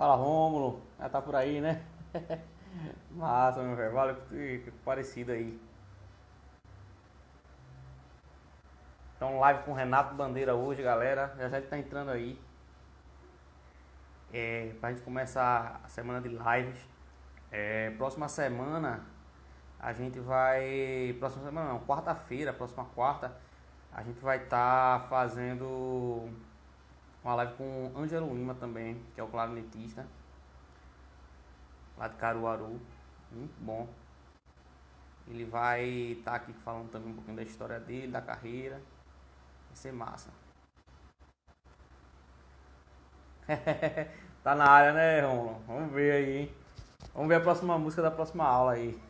Fala, Rômulo. Já tá por aí, né? Massa, meu velho. Valeu que parecido aí. Então, live com o Renato Bandeira hoje, galera. Já já ele tá entrando aí. Pra gente começar a semana de lives. Próxima semana a gente vai. Próxima semana não, quarta-feira, próxima quarta, a gente vai estar fazendo uma live com o Ângelo Lima também, que é o clarinetista lá de Caruaru. Muito bom. Ele vai estar aqui falando também um pouquinho da história dele, da carreira. Vai ser massa. Tá na área, né, Romulo? Vamos ver aí, hein? Vamos ver a próxima música da próxima aula aí.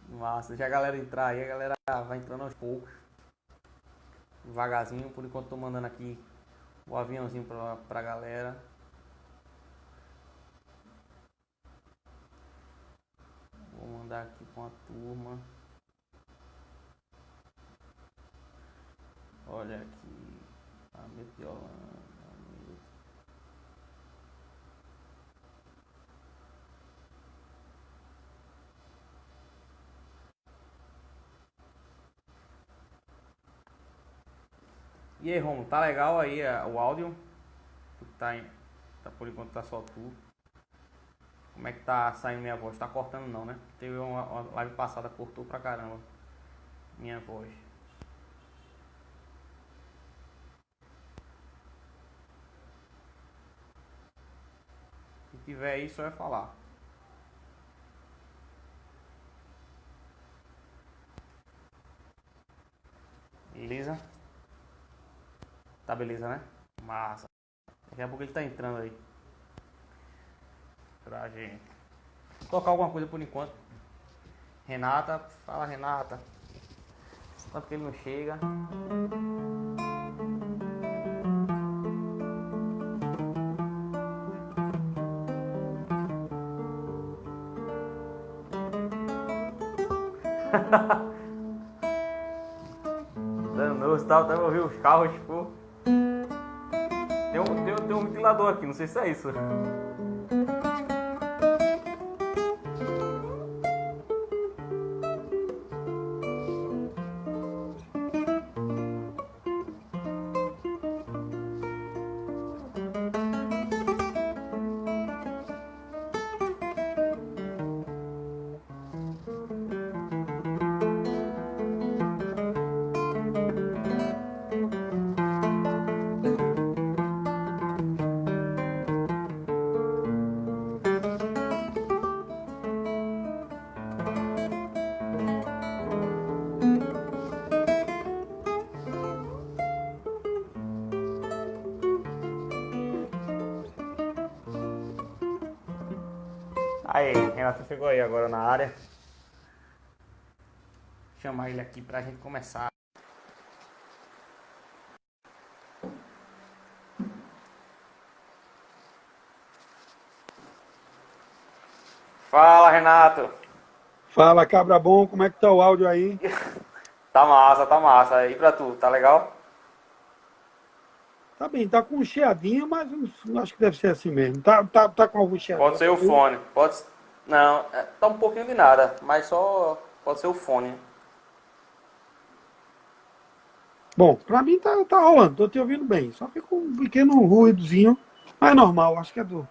Massa, deixa a galera entrar aí, a galera vai entrando aos poucos. Devagarzinho, por enquanto tô mandando aqui o aviãozinho pra galera. Vou mandar aqui com a turma. Olha aqui. A Meteorando. E aí, Romulo, tá legal aí o áudio? Tu tá por enquanto tá só tu. Como é que tá saindo minha voz? Tá cortando não, né? Teve uma live passada, cortou pra caramba minha voz. Se tiver aí, só é falar. Beleza? Tá beleza, né? Massa. Daqui a pouco ele tá entrando aí pra gente. Vou tocar alguma coisa por enquanto. Renata, fala Renata. Enquanto que ele não chega. Danou, tá, até ouvir os carros, tipo. Tem um ventilador aqui, não sei se é isso. Aí, Renato chegou aí agora na área. Vou chamar ele aqui pra gente começar. Fala, Renato. Fala, cabra bom, como é que tá o áudio aí? Tá massa, tá massa. E pra tu, tá legal? Tá bem, tá com um chiadinho, mas eu acho que deve ser assim mesmo. Tá com algum Pode chiadinho ser o aí? fone. Não, tá um pouquinho de nada, mas só pode ser o fone. Bom, pra mim tá rolando, tô te ouvindo bem. Só fica um pequeno ruídozinho, mas é normal, acho que é do.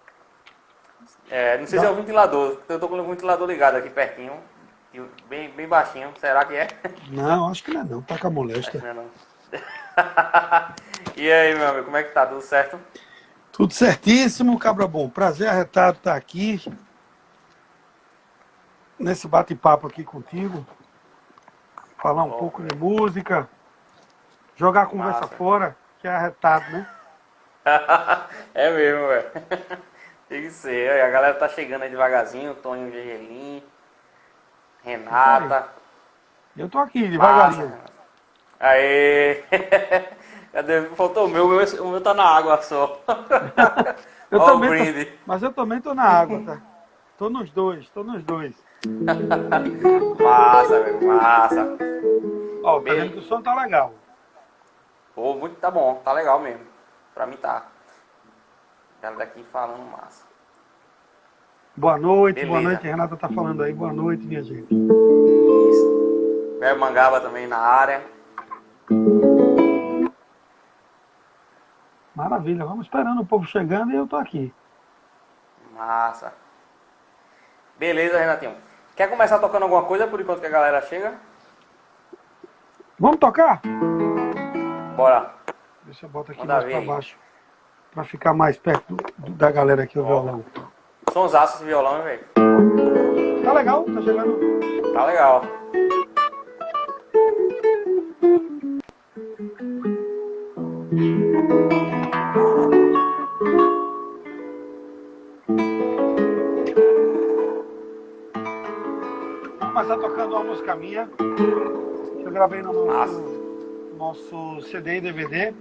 Não sei se é o Da... ventilador. Eu tô com o ventilador ligado aqui pertinho. Bem baixinho. Será que é? Não, acho que não é não, tá com a Acho que moléstia. não é não. E aí, meu amigo, como é que tá? Tudo certo? Tudo certíssimo, cabra bom. Prazer arretado estar aqui, nesse bate-papo aqui contigo. Falar um Top, pouco de velho. música, jogar a conversa Massa. fora, que é arretado, né? É mesmo, velho. Tem que ser. Aí, a galera tá chegando aí devagarzinho. Toninho Gergelim, Isso aí. Renata. Eu tô aqui, Massa, devagarinho. Renata. Aê! Cadê? Faltou o meu tá na água só. Eu Ó o também tô, brinde. mas eu também tô na água, tá? Tô nos dois, tô nos dois. Massa, velho, massa. Ó, tá vendo que o Bem, som tá legal. pô, muito tá bom, tá legal mesmo. Pra mim tá. Galera daqui falando massa. Boa noite, Beleza. boa noite. A Renata tá falando aí. Boa noite, minha gente. Isso. Velho Mangaba também na área. Maravilha. Vamos esperando o povo chegando e eu tô aqui. Massa. Beleza, Renatinho. Quer começar tocando alguma coisa por enquanto que a galera chega? Vamos tocar? Bora. Deixa eu botar aqui Manda mais ver pra aí. baixo. Pra ficar mais perto da galera aqui, o violão. Sonsaço esse violão, hein, velho? Tá legal? Tá chegando? Tá legal. Vou começar tocando uma música minha. Que eu gravei no Massa. nosso CD e DVD.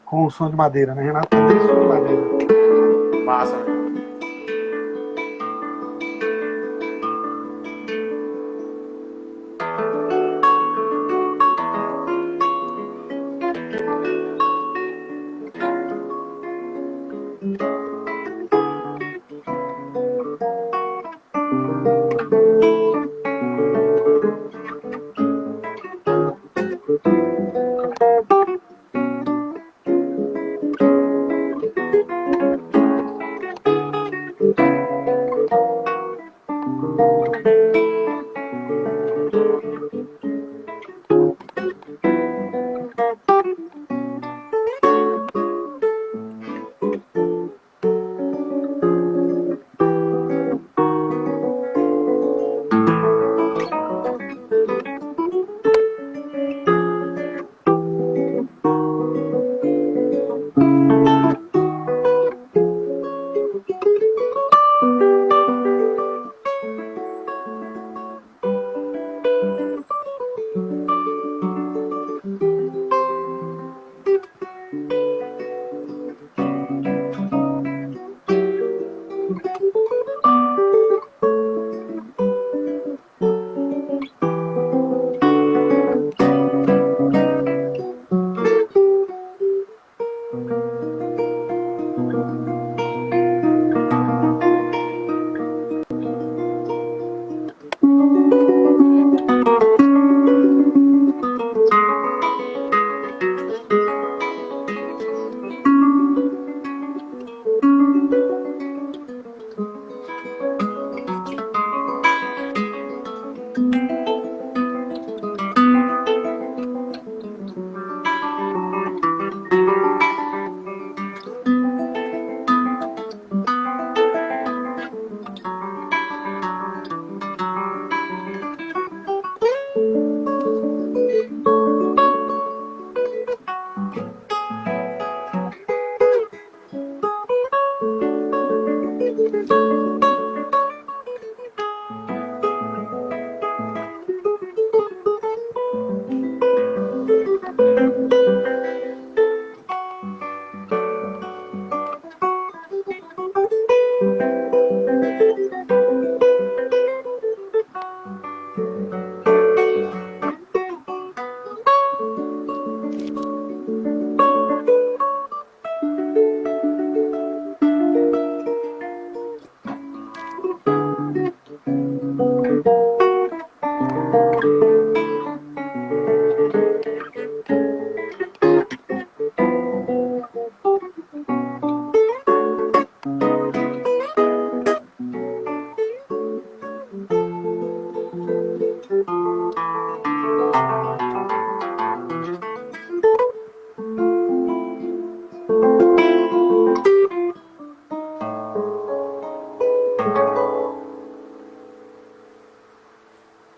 Com o som de madeira, né, Renato? Também som de madeira. Massa, velho.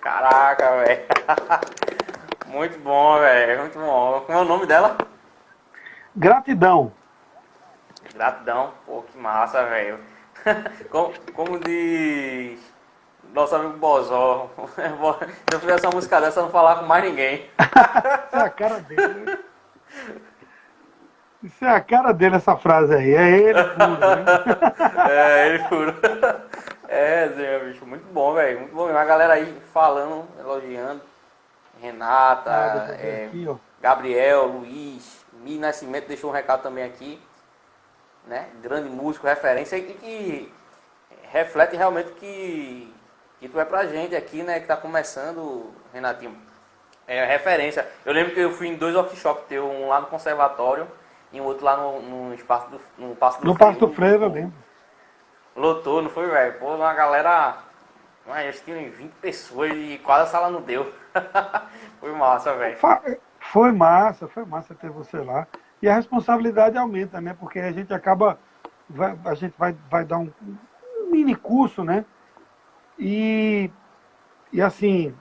Caraca, velho. Muito bom, velho. Muito bom. Como é o nome dela? Gratidão. Gratidão. Pô, que massa, velho. Como diz nosso amigo Bozó. Se eu fizesse uma música dessa, eu não falar com mais ninguém. Isso é a cara dele, né? Isso é a cara dele, essa frase aí. É ele puro, né? É, ele puro. É, Zé, bicho. Muito bom, velho. Muito bom mesmo. A galera aí falando, elogiando. Renata, Deixa eu ver aqui, ó. Gabriel, Luiz, Mi Nascimento deixou um recado também aqui. né? Grande músico, referência e que reflete realmente que tu é pra gente aqui, né? Que tá começando, Renatinho. É referência. Eu lembro que eu fui em 2 workshops teu, um lá no conservatório e um outro lá no espaço no Passo do No Passo do Frevo. Frevo, eu lembro. Lotou, não foi, velho? Pô, uma galera. Acho que tinha 20 pessoas e quase a sala não deu. Foi massa, velho. Foi massa ter você lá. E a responsabilidade aumenta, né? Porque a gente acaba, a gente vai dar um mini curso, né? E assim,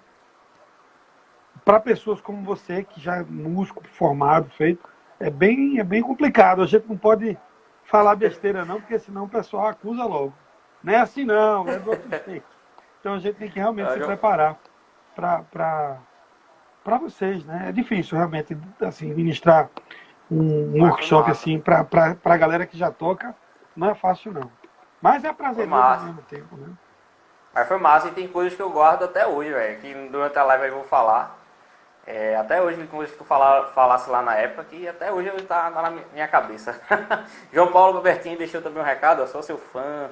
para pessoas como você, que já é músico formado, feito, é bem complicado. A gente não pode falar besteira não, porque senão o pessoal acusa logo. Não é assim não, é do outro jeito. Então a gente tem que realmente se preparar para vocês, né? É difícil realmente assim ministrar um workshop assim para a galera que já toca, não é fácil não. Mas é prazeroso ao mesmo tempo, né? Mas foi massa e tem coisas que eu guardo até hoje, velho. Que durante a live eu vou falar. Até hoje, coisas que tu falasse lá na época, que até hoje tá na minha cabeça. João Paulo Robertinho deixou também um recado, eu sou seu fã.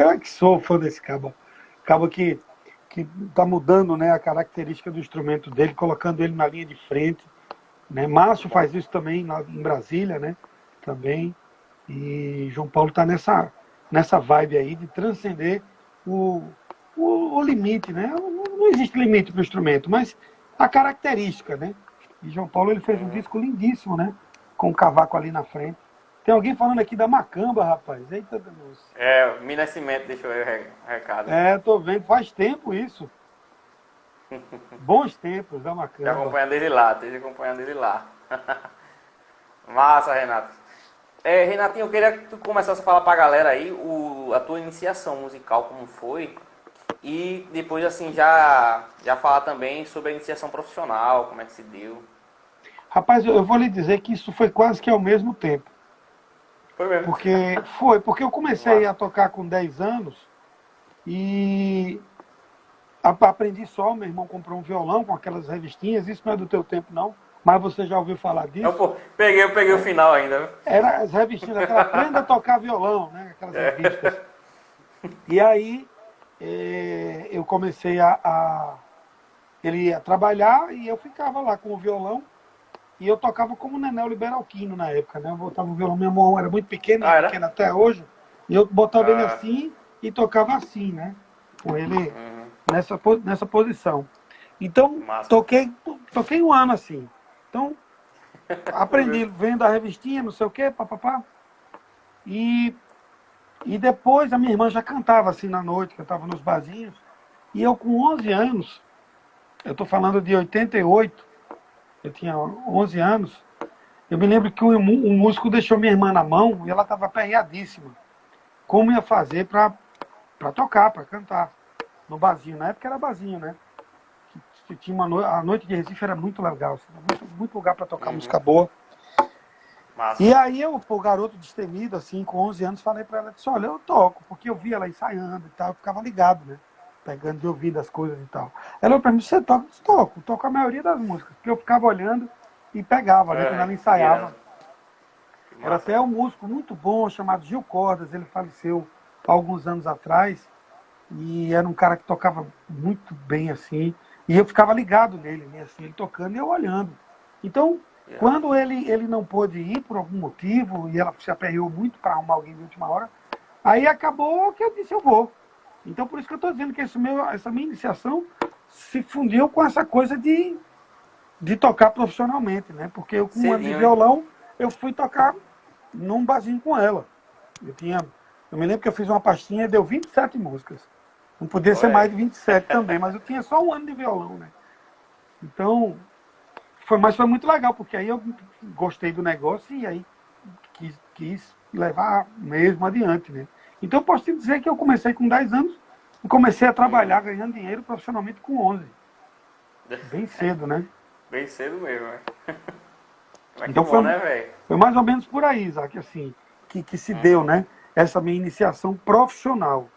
Eu que sou fã desse cabo. Cabo que está mudando, né, a característica do instrumento dele, colocando ele na linha de frente. Né? Márcio faz isso também lá em Brasília, né? Também. E João Paulo está nessa vibe aí de transcender o limite, né? Não existe limite para o instrumento, mas a característica, né? E João Paulo ele fez um disco lindíssimo, né? Com o cavaco ali na frente. Tem alguém falando aqui da macamba, rapaz. Eita, Deus. Mi Nascimento deixou aí o recado. Tô vendo. Faz tempo isso. Bons tempos da macamba. Esteja acompanhando ele lá. Massa, Renato. Renatinho, eu queria que tu começasse a falar pra galera aí a tua iniciação musical, como foi. E depois, assim, já falar também sobre a iniciação profissional, como é que se deu. Rapaz, eu vou lhe dizer que isso foi quase que ao mesmo tempo. Foi mesmo? Porque eu comecei a tocar com 10 anos e aprendi só, meu irmão comprou um violão com aquelas revistinhas, isso não é do teu tempo não, mas você já ouviu falar disso? Eu peguei o final ainda. Era as revistinhas, aquela aprenda a tocar violão, né? Aquelas revistas. E aí eu comecei ele ia trabalhar e eu ficava lá com o violão e eu tocava como Nenel Liberalquino na época, né? Eu botava o violão, minha mão era muito pequena, pequena até hoje, e eu botava ele assim e tocava assim, né? Com ele nessa posição. Então, toquei um ano assim. Então, aprendi vendo a revistinha, não sei o quê, papapá. E depois a minha irmã já cantava assim na noite, cantava nos barzinhos. E eu com 11 anos, eu estou falando de 88, eu tinha 11 anos, eu me lembro que um músico deixou minha irmã na mão e ela estava aperreadíssima. Como ia fazer para tocar, para cantar no barzinho. Na época era barzinho, né? Tinha a noite de Recife era muito legal, assim, muito lugar para tocar música boa. Massa. E aí eu, o garoto destemido, assim, com 11 anos, falei para ela, disse, olha, eu toco, porque eu via ela ensaiando e tal, eu ficava ligado, né? Pegando de ouvido as coisas e tal. Ela falou para mim, você toca? Eu disse, toco a maioria das músicas, porque eu ficava olhando e pegava, né? Quando ela ensaiava. Era até um músico muito bom, chamado Gil Cordas, ele faleceu há alguns anos atrás, e era um cara que tocava muito bem, assim, e eu ficava ligado nele, né, assim, ele tocando e eu olhando. Então, quando ele não pôde ir por algum motivo, e ela se aperreou muito para arrumar alguém de última hora, aí acabou que eu disse, eu vou. Então, por isso que eu estou dizendo que essa minha iniciação se fundiu com essa coisa de tocar profissionalmente, né? Porque eu, com um ano de violão, eu fui tocar num barzinho com ela. Eu me lembro que eu fiz uma pastinha e deu 27 músicas. Não podia ser mais de 27 também, mas eu tinha só um ano de violão, né? Então, foi muito legal, porque aí eu gostei do negócio e aí quis levar mesmo adiante, né? Então, eu posso te dizer que eu comecei com 10 anos e comecei a trabalhar ganhando dinheiro profissionalmente com 11. Bem cedo, né? Bem cedo mesmo, né? Então foi mais ou menos por aí, Isaac, assim, que se deu, né? Essa minha iniciação profissional.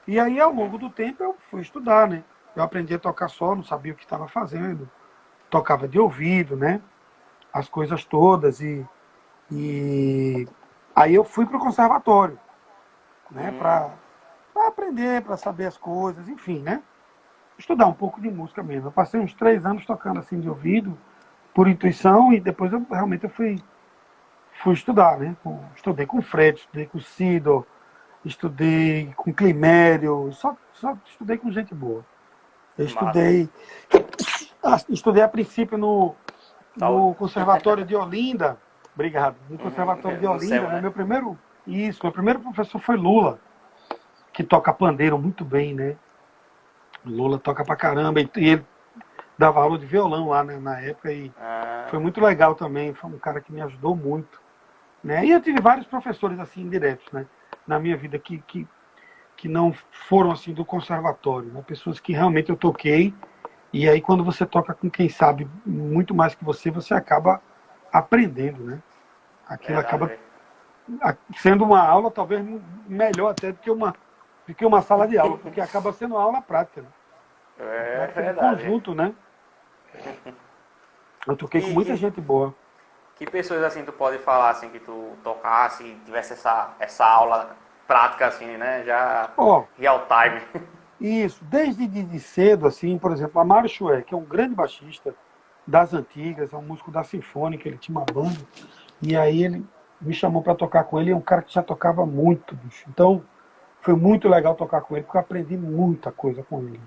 E aí, ao longo do tempo, eu fui estudar, né? Eu aprendi a tocar só, não sabia o que estava fazendo. Tocava de ouvido, né? As coisas todas. E Aí eu fui para o conservatório, né? Para aprender, para saber as coisas, enfim, né? Estudar um pouco de música mesmo. Eu passei uns 3 anos tocando assim de ouvido, por intuição, e depois eu realmente eu fui estudar, né? Estudei com o Fred, estudei com o Cido, estudei com o Climério, só estudei com gente boa. Eu Massa. estudei a princípio Saúde. no Conservatório de Olinda. Obrigado. No Conservatório de No Olinda, céu, né? né? Meu primeiro professor foi Lula, que toca pandeiro muito bem, né? Lula toca pra caramba e ele dava aula de violão lá, né, na época e Ah, foi muito legal também, foi um cara que me ajudou muito, né? E eu tive vários professores assim indiretos, né, na minha vida que não foram assim do conservatório, né? Pessoas que realmente eu toquei e aí quando você toca com quem sabe muito mais que você acaba aprendendo, né? Aquilo verdade, acaba velho. sendo uma aula talvez melhor até do que uma sala de aula, porque acaba sendo uma aula prática, né? A É prática de verdade. conjunto, né? Eu toquei com Que, muita que, gente boa. que pessoas assim tu pode falar assim que tu tocasse, tivesse essa aula prática assim, né? Já Ó, real time. isso, desde de cedo, assim, por exemplo, Amaro Chué, que é um grande baixista das antigas, é um músico da Sinfônica, ele tinha uma banda, e aí ele me chamou para tocar com ele, é um cara que já tocava muito, bicho. Então, foi muito legal tocar com ele, porque eu aprendi muita coisa com ele.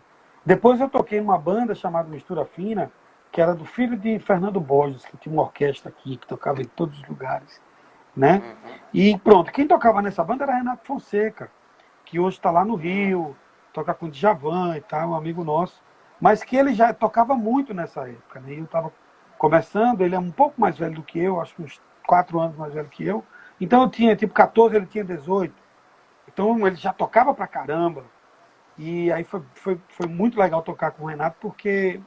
Depois eu toquei numa banda chamada Mistura Fina, que era do filho de Fernando Borges, que tinha uma orquestra aqui, que tocava em todos os lugares, né? E pronto, quem tocava nessa banda era Renato Fonseca, que hoje está lá no Rio, toca com o Djavan e tal, um amigo nosso, mas que ele já tocava muito nessa época, né? Eu estava começando, ele é um pouco mais velho do que eu, acho que uns 4 anos mais velho que eu, então eu tinha tipo 14, ele tinha 18, então ele já tocava pra caramba, e aí foi muito legal tocar com o Renato, porque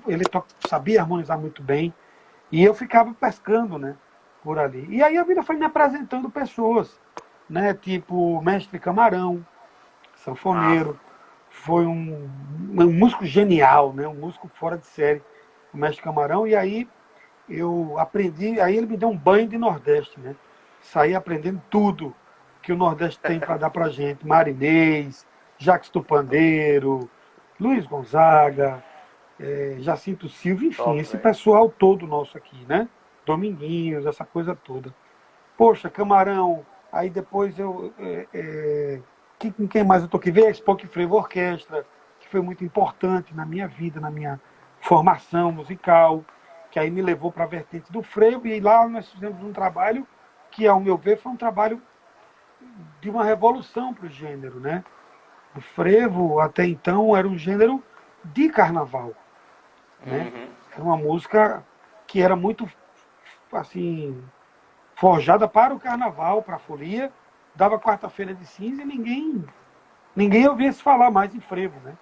ele sabia harmonizar muito bem, e eu ficava pescando, né, por ali. E aí a vida foi me apresentando pessoas, né, tipo Mestre Camarão, Massa. sanfoneiro, foi um músico genial, né, um músico fora de série, o Mestre Camarão, e aí eu aprendi, aí ele me deu um banho de Nordeste, né, saí aprendendo tudo que o Nordeste tem para dar pra gente, Marinês, Jacques do Pandeiro, Luiz Gonzaga, Jacinto Silva, enfim, Top, esse velho. pessoal todo nosso aqui, né? Dominguinhos, essa coisa toda. Poxa, Camarão, aí depois com quem mais eu toquei? Veio a Spock Frevo Orquestra, que foi muito importante na minha vida, na minha formação musical, que aí me levou para a vertente do frevo, e lá nós fizemos um trabalho que, ao meu ver, foi um trabalho de uma revolução para o gênero, né? O frevo, até então, era um gênero de carnaval, né? Era uma música que era muito, assim, forjada para o carnaval, para a folia, dava quarta-feira de cinza e ninguém ouvia se falar mais em frevo, né?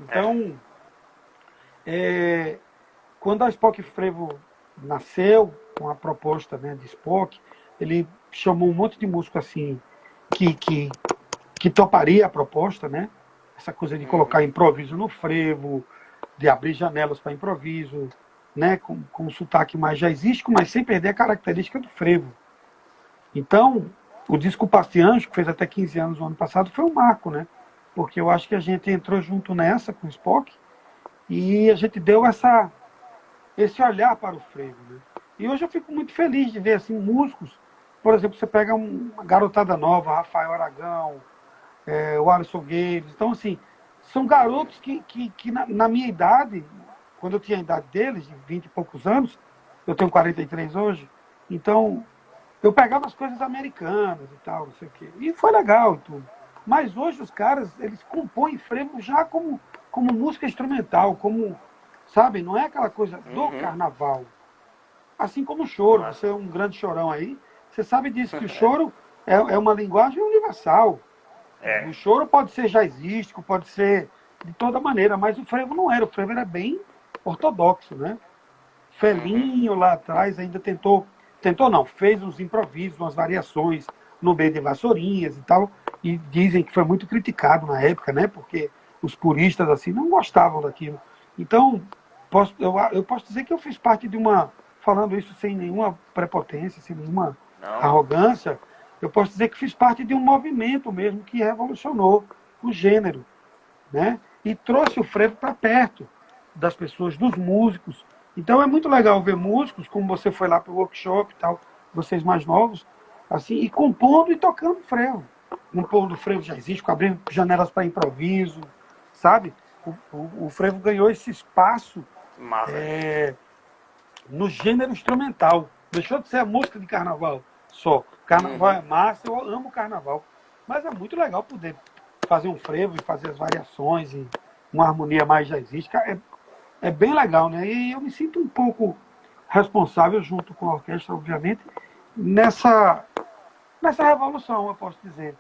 É. Então, quando a Spock Frevo nasceu, com a proposta, né, de Spock, ele chamou um monte de músico assim, que, que, que toparia a proposta, né? Essa coisa de colocar improviso no frevo, de abrir janelas para improviso, né? Com um sotaque mais jazzístico, mas sem perder a característica do frevo. Então, o disco Passeanjo, que fez até 15 anos no ano passado, foi um marco, né? Porque eu acho que a gente entrou junto nessa com o Spock e a gente deu esse olhar para o frevo, né? E hoje eu fico muito feliz de ver assim músicos, por exemplo, você pega uma garotada nova, Rafael Aragão, o Alisson Guedes, então assim, são garotos que na minha idade, quando eu tinha a idade deles, de 20 e poucos anos, eu tenho 43 hoje, então eu pegava as coisas americanas e tal, não sei o quê. E foi legal e tudo. Mas hoje os caras, eles compõem frevo já como música instrumental, como, sabe, não é aquela coisa do carnaval. Assim como o choro, Massa. você é um grande chorão aí, você sabe disso, que o choro é uma linguagem universal. O É. choro pode ser jazzístico, pode ser de toda maneira, mas o frevo não era, o frevo era bem ortodoxo, né? Felinho lá atrás ainda tentou não, fez uns improvisos, umas variações no meio de vassourinhas e tal, e dizem que foi muito criticado na época, né? Porque os puristas assim não gostavam daquilo. Então, eu posso dizer que eu fiz parte falando isso sem nenhuma prepotência, sem nenhuma Não. arrogância, eu posso dizer que fiz parte de um movimento mesmo que revolucionou o gênero, né? E trouxe o frevo para perto das pessoas, dos músicos. Então é muito legal ver músicos, como você foi lá para o workshop e tal, vocês mais novos, assim, e compondo e tocando frevo. Compondo frevo jazzístico, abrindo janelas para improviso, sabe? O frevo ganhou esse espaço Massa. no gênero instrumental. Deixou de ser a música de carnaval só. Carnaval é massa, eu amo carnaval. Mas é muito legal poder fazer um frevo e fazer as variações e uma harmonia mais jazzística. É bem legal, né? E eu me sinto um pouco responsável, junto com a orquestra, obviamente, nessa revolução, eu posso dizer,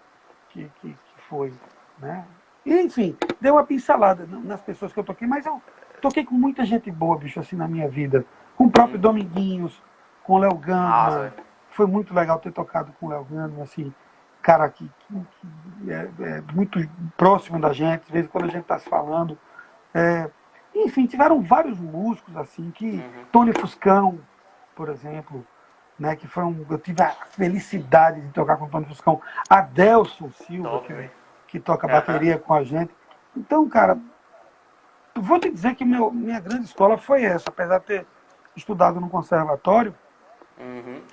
que foi. Né? E, enfim, deu uma pincelada nas pessoas que eu toquei, mas eu toquei com muita gente boa, bicho, assim, na minha vida. Com o próprio Dominguinhos, com o Léo Gama. Foi muito legal ter tocado com o Léo Gama, assim, cara que é muito próximo da gente, de vez em quando a gente está se falando. Enfim, tiveram vários músicos, assim, que Tony Fuscão, por exemplo, né, que foi eu tive a felicidade de tocar com o Tony Fuscão. Adelson Silva, que toca bateria com a gente. Então, cara, vou te dizer que minha grande escola foi essa, apesar de ter estudado no conservatório,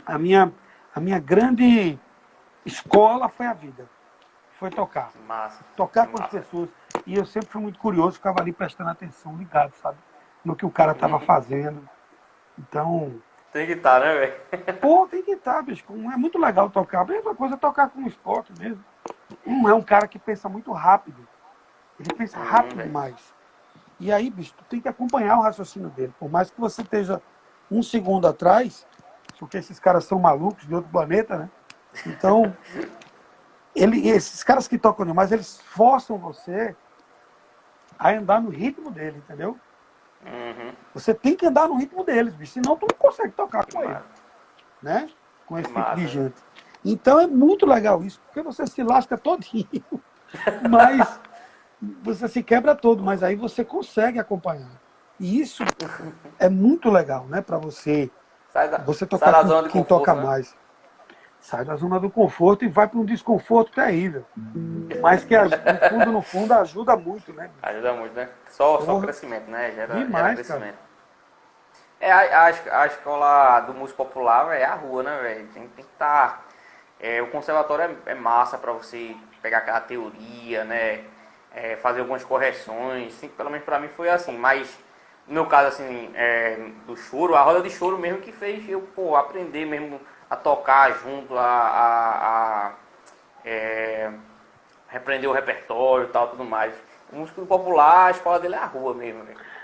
a minha grande escola foi a vida. Foi tocar. Massa. Tocar com as pessoas. E eu sempre fui muito curioso, ficava ali prestando atenção, ligado, sabe? No que o cara estava fazendo. Então. Tem que estar, né, velho? Pô, tem que estar, bicho. É muito legal tocar. A mesma coisa é tocar com esporte mesmo. É um cara que pensa muito rápido. Ele pensa rápido demais. E aí, bicho, tu tem que acompanhar o raciocínio dele. Por mais que você esteja um segundo atrás, porque esses caras são malucos de outro planeta, né? Então, esses caras que tocam demais, eles forçam você a andar no ritmo dele, entendeu? Você tem que andar no ritmo deles, bicho, senão tu não consegue tocar com ele, né? Com esse tipo de gente. Então é muito legal isso, porque você se lasca todinho, mas você se quebra todo, mas aí você consegue acompanhar. E isso é muito legal, né? Para você tocar com quem toca mais. Sai da zona do conforto e vai para um desconforto terrível. Mas que no fundo ajuda muito, né? Ajuda muito, né? Só crescimento, né? Demais, crescimento. A escola do músico popular é a rua, né, velho? Tem que estar. O conservatório é massa para você pegar aquela teoria, né? Fazer algumas correções. Assim, pelo menos para mim foi assim. Mas no meu caso, assim, do choro, a roda de choro mesmo que fez eu aprender mesmo a tocar junto, repreender o repertório e tal, tudo mais. O músico popular, a escola dele é a rua mesmo.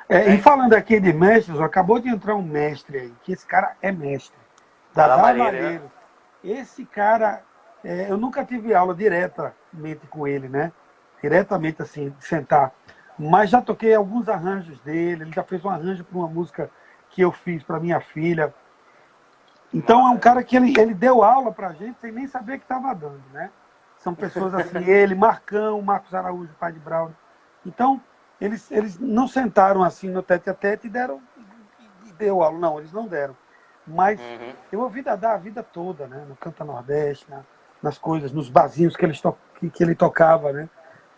E falando aqui de mestres, acabou de entrar um mestre aí, que esse cara é mestre. Dadá Malheiro. Esse cara, eu nunca tive aula diretamente com ele, né? Diretamente assim, de sentar. Mas já toquei alguns arranjos dele, ele já fez um arranjo para uma música que eu fiz para minha filha. Então é um cara que ele deu aula pra gente sem nem saber que estava dando, né? São pessoas assim, ele, Marcão, Marcos Araújo, pai de Braulio. Então, eles não sentaram assim no tete-a-tete e deu aula. Não, eles não deram. Mas eu ouvi Dadá a vida toda, né? No Canta Nordeste, nas coisas, nos barzinhos que ele tocava, né?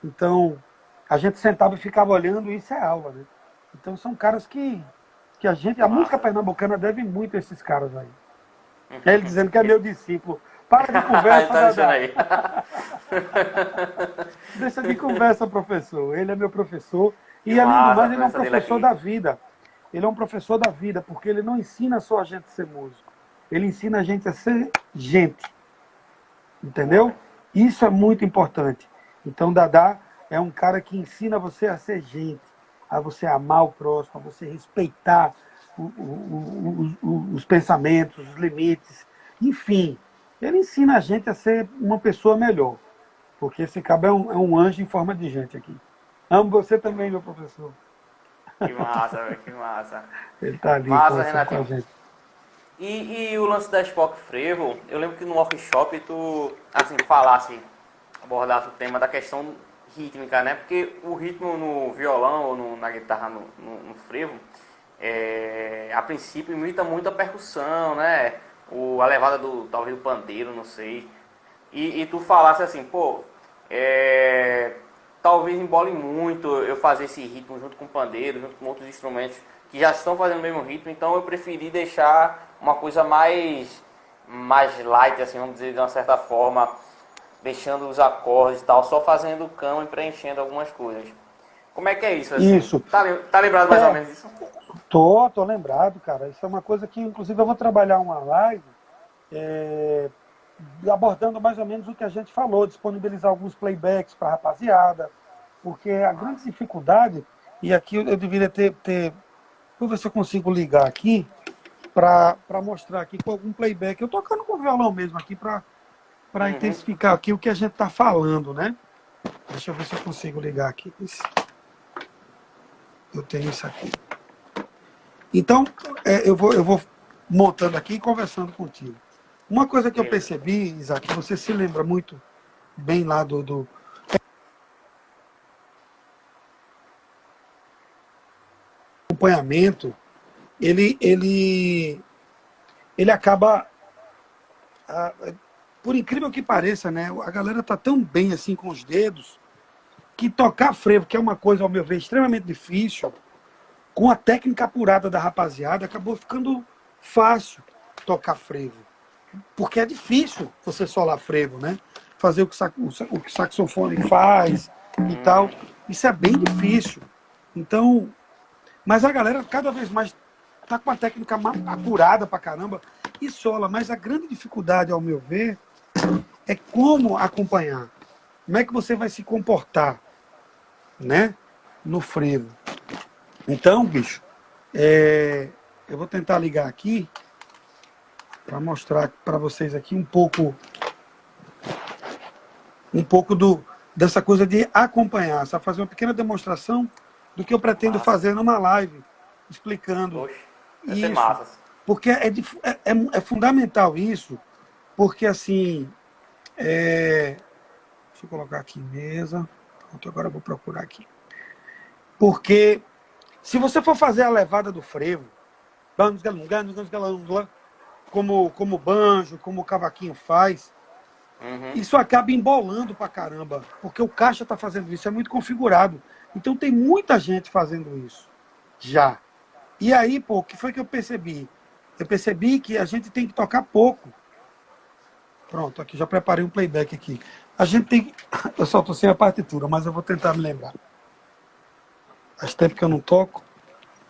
Então, a gente sentava e ficava olhando e isso é aula, né? Então são caras que a música pernambucana deve muito a esses caras aí. Ele dizendo que é meu discípulo. Para de conversa, Dadá. Deixa de conversa, professor. Ele é meu professor. E, além do mais, ele é um professor da vida. Ele é um professor da vida, porque ele não ensina só a gente a ser músico. Ele ensina a gente a ser gente. Entendeu? Isso é muito importante. Então, Dadá é um cara que ensina você a ser gente, a você amar o próximo, a você respeitar os pensamentos, os limites, enfim. Ele ensina a gente a ser uma pessoa melhor, porque esse cabo é um anjo em forma de gente aqui. Amo você também, meu professor. Que massa, velho, que massa. Ele tá ali massa, com a Renatinho. gente. E o lance da Spock Frevo, eu lembro que no workshop tu, assim, abordasse o tema da questão rítmica, né? Porque o ritmo no violão ou na guitarra, no frevo, a princípio imita muito a percussão, né? A levada talvez do pandeiro, não sei. E tu falasse assim, pô, talvez embole muito eu fazer esse ritmo junto com o pandeiro, junto com outros instrumentos que já estão fazendo o mesmo ritmo, então eu preferi deixar uma coisa mais light, assim, vamos dizer, de uma certa forma, deixando os acordes e tal, só fazendo o cão e preenchendo algumas coisas. Como é que é isso, assim? Isso. Tá lembrado mais ou menos disso? Tô lembrado, cara. Isso é uma coisa que, inclusive, eu vou trabalhar uma live abordando mais ou menos o que a gente falou, disponibilizar alguns playbacks para a rapaziada, porque a grande dificuldade, e aqui eu deveria ter. Vou ver se eu consigo ligar aqui para mostrar aqui com algum playback. Eu tocando com violão mesmo aqui para intensificar aqui o que a gente está falando, né? Deixa eu ver se eu consigo ligar aqui. Eu tenho isso aqui. Então, eu vou montando aqui e conversando contigo. Uma coisa que eu percebi, Isaac, você se lembra muito bem lá do acompanhamento, ele acaba, por incrível que pareça, né? A galera tá tão bem assim com os dedos que tocar frevo, que é uma coisa, ao meu ver, extremamente difícil, com a técnica apurada da rapaziada, acabou ficando fácil tocar frevo. Porque é difícil você solar frevo, né? Fazer o que o saxofone faz e tal. Isso é bem difícil. Então, mas a galera cada vez mais tá com uma técnica apurada pra caramba e sola. Mas a grande dificuldade, ao meu ver, é como acompanhar. Como é que você vai se comportar, né? No frevo. Então, bicho, eu vou tentar ligar aqui para mostrar para vocês aqui um pouco dessa coisa de acompanhar, só fazer uma pequena demonstração do que eu pretendo fazer numa live, explicando. Oxe, vai ser massa. Porque é fundamental isso, porque assim, deixa eu colocar aqui mesa, pronto, agora eu vou procurar aqui. Porque se você for fazer a levada do frevo, como o banjo, como o cavaquinho faz, isso acaba embolando pra caramba, porque o caixa tá fazendo isso, é muito configurado. Então tem muita gente fazendo isso, já. E aí, pô, o que foi que eu percebi? Eu percebi que a gente tem que tocar pouco. Pronto, aqui, já preparei um playback aqui. A gente tem... Eu só tô sem a partitura, mas eu vou tentar me lembrar. Faz tempo que eu não toco.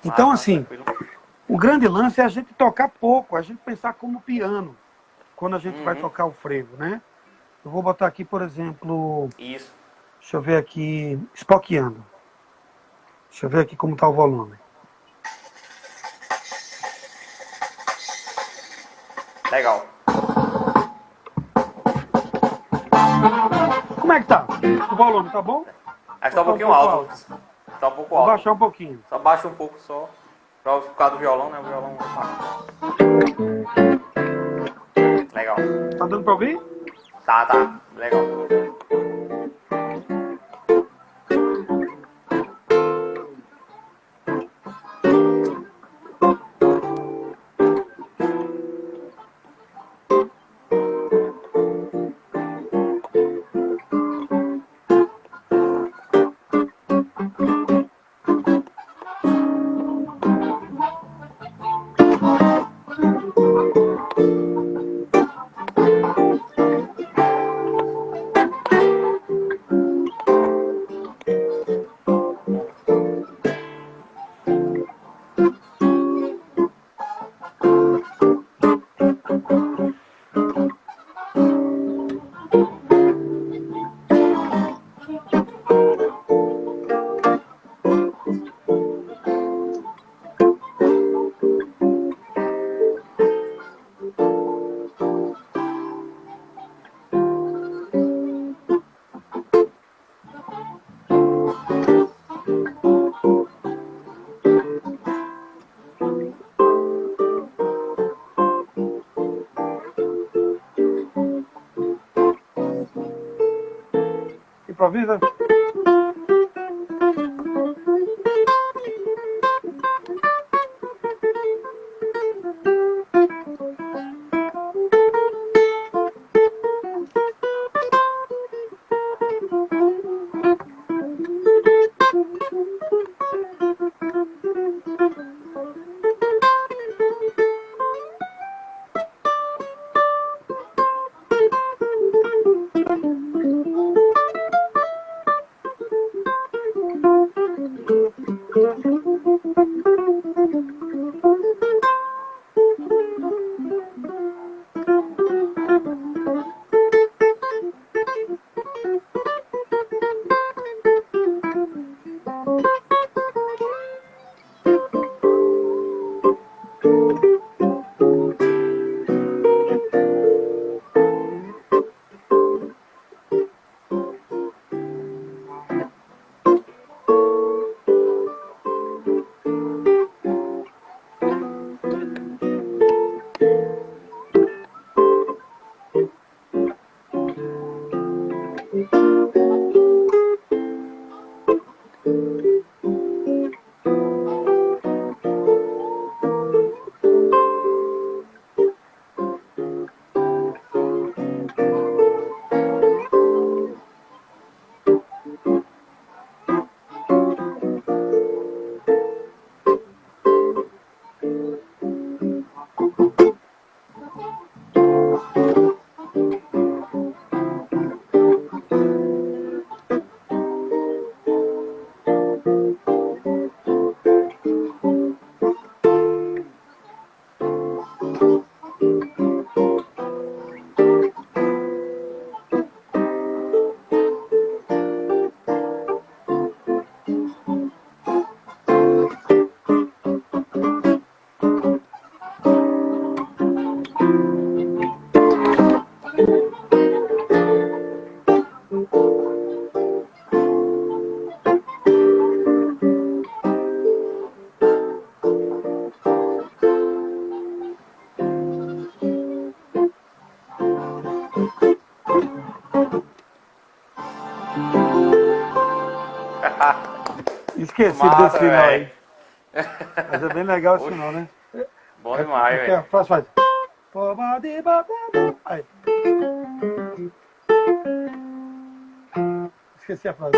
Então, assim, o grande lance é a gente tocar pouco, a gente pensar como piano, quando a gente vai tocar o frevo, né? Eu vou botar aqui, por exemplo... Isso. Deixa eu ver aqui... Spockando. Deixa eu ver aqui como está o volume. Legal. Como é que tá? O volume tá bom? Acho que tá um pouquinho alto. Tá um pouco alto. Vou baixar um pouquinho. Só baixa um pouco só. Pra ficar do violão, né? O violão legal. Tá dando pra ouvir? Tá. Legal. Improvisa. esqueci Massa, desse final velho. aí. Mas é bem legal esse Oxe, final, né? bom demais, Aqui, velho. a frase faz. Aí. Esqueci a frase.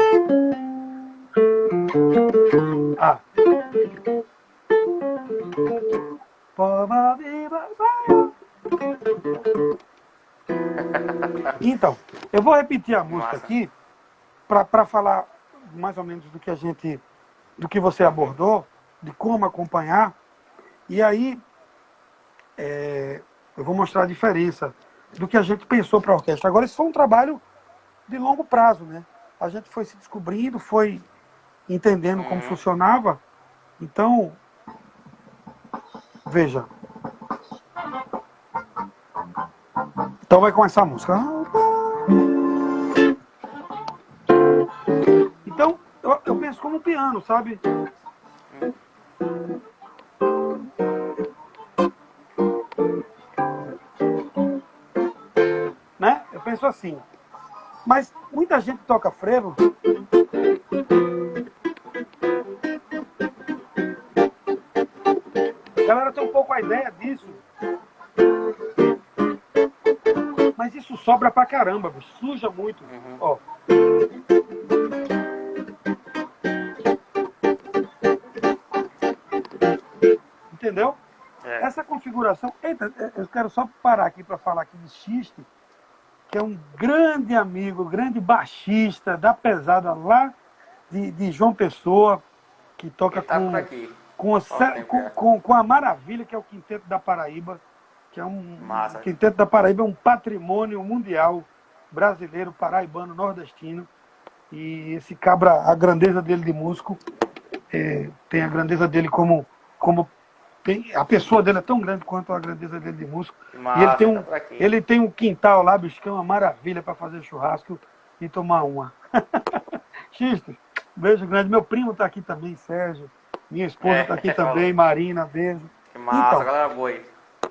Ah. Então, eu vou repetir a música Massa. aqui para falar mais ou menos do que você abordou, de como acompanhar. E aí eu vou mostrar a diferença do que a gente pensou para a orquestra. Agora, isso foi um trabalho de longo prazo, né? A gente foi se descobrindo, foi entendendo como Uhum. funcionava. Então, veja. Então vai começar a música. Então, eu penso como um piano, sabe? Né? Eu penso assim. Mas muita gente toca frevo. A galera tem um pouco a ideia disso. Mas isso sobra pra caramba, bicho. Suja muito. Uhum. Ó. Entendeu? É. Essa configuração. Eita, eu quero só parar aqui para falar aqui de Xiste, que é um grande amigo, grande baixista da pesada lá de João Pessoa, que toca Ele tá por aqui. com, Quanto tempo já? com a Maravilha, que é o Quinteto da Paraíba, que é Massa. o Quinteto da Paraíba é um patrimônio mundial brasileiro, paraibano, nordestino. E esse cabra, a grandeza dele de músico, tem a grandeza dele como a pessoa dele é tão grande quanto a grandeza dele de músico. Que E massa, ele tá por aqui. ele tem um quintal lá, bicho, que é uma maravilha para fazer churrasco e tomar uma. Xisto, beijo grande. Meu primo tá aqui também, Sérgio. Minha esposa tá aqui também, Marina, beijo. Que massa, Então, galera boa aí.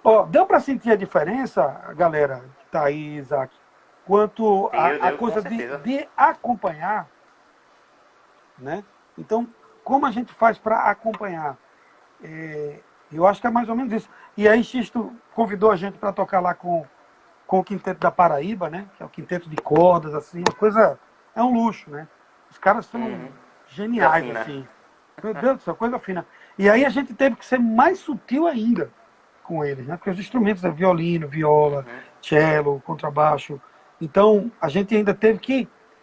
ó, deu para sentir a diferença, galera, que tá aí, Isaac, quanto a Com coisa certeza. de acompanhar, né? Então, como a gente faz para acompanhar? Eu acho que é mais ou menos isso. E aí, Xisto convidou a gente para tocar lá com o Quinteto da Paraíba, né? Que é o quinteto de cordas, assim, uma coisa. É um luxo, né? Os caras são Uhum. geniais, Fina. assim. Meu Deus do céu, coisa fina. E aí a gente teve que ser mais sutil ainda com eles, né? Porque os instrumentos é violino, viola, Uhum. cello, contrabaixo. Então a gente ainda teve